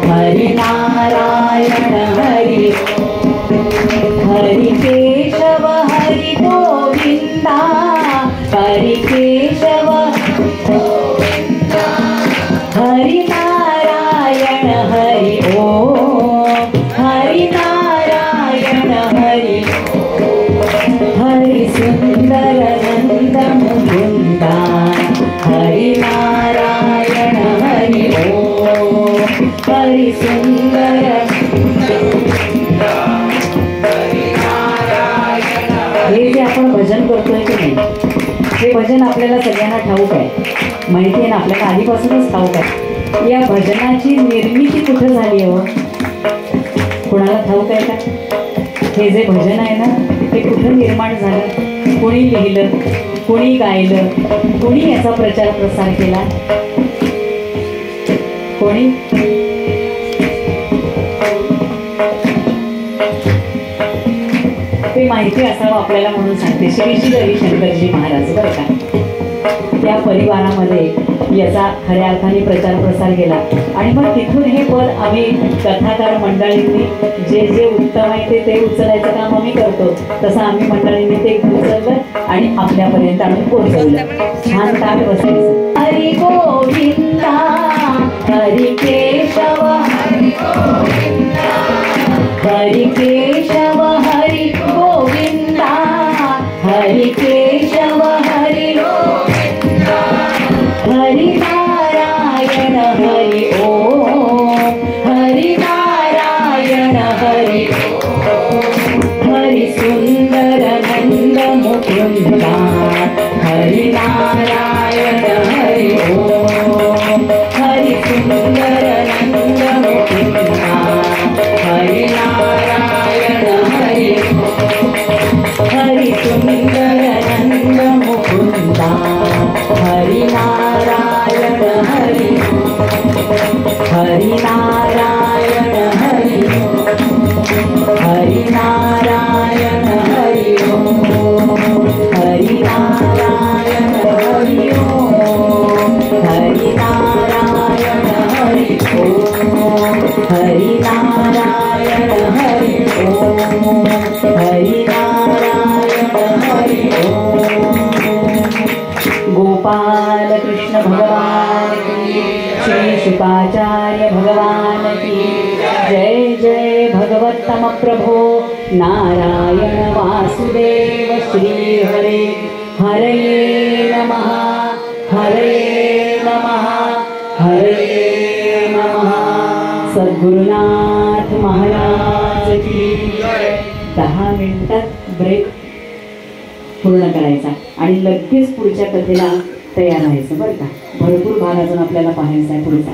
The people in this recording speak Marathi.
हरि नारायण हरि हरि केशव हरि गोविंदा हरि केशव हरि नारायण हरि ओम हरि नारायण हरि हरि सुंदर नंद मुकुंदा हरि नारायण हरि ओम हरि सुंदर हे जे आपण भजन करतोय की नाही, हे भजन आपल्याला सगळ्यांना ठाऊक आहे, माहिती आहे ना, आपल्याला आधीपासूनच ठाऊक आहे. या भजनाची निर्मिती कुठं झाली हो, कोणाला ठाऊक आहे का? हे जे भजन आहे ना, ते कुठं निर्माण झालं, कोणी लिहिलं, कोणी गायलं, कोणी याचा प्रचार प्रसार केला, कोणी? ते माहिती असावं आपल्याला म्हणून सांगते. श्री श्री रविशंकरजी महाराज बरं का, त्या परिवारामध्ये याचा खऱ्या अर्थाने प्रचार प्रसार केला. आणि मग तिथून हे पद आम्ही कथाकार मंडळींनी जे जे उत्तम आहे ते उचलायचं काम आम्ही करतो, तसं आम्ही मंडळींनी ते उचललं आणि आपल्यापर्यंत आम्ही पोहोचवलं. छान ताट बसायचं. हरि गोविंदा हरि केशव हरि गोविंदा हरि केशव हरि गोविंदा हरि केशव हरि गोविंदा हरि नारायण हरि ओम हरि नारायण हरि हरि सुंदर नंद मुकुंदा हरि नारायण हरि ओम हरि सुंदर नंद मुकुंदा हरि नारायण हरि हरि सुंदर नंद मुकुंदा हरि नारायण हरि हरि नारायण हरि हरि नारायण हरि हरि नारायण हरि हरि नारायण हरि हरि नारायण हरि हरि नारायण हरि गोपाल कृष्ण भगवान की, श्री शुकाचार्य भगवान की जय. जय भगवत्तम प्रभो नारायण वासुदेव श्री हरे हरे नमः हरे नमः हरे नमः. सद्गुरुनाथ महाराज की 10 मिनिटात ब्रेक पूर्ण करायचा आणि लगेच पुढच्या कथेला तयार व्हायचं बरं का. भरपूर भाग अजून आपल्याला पाहायचा आहे पुढचा.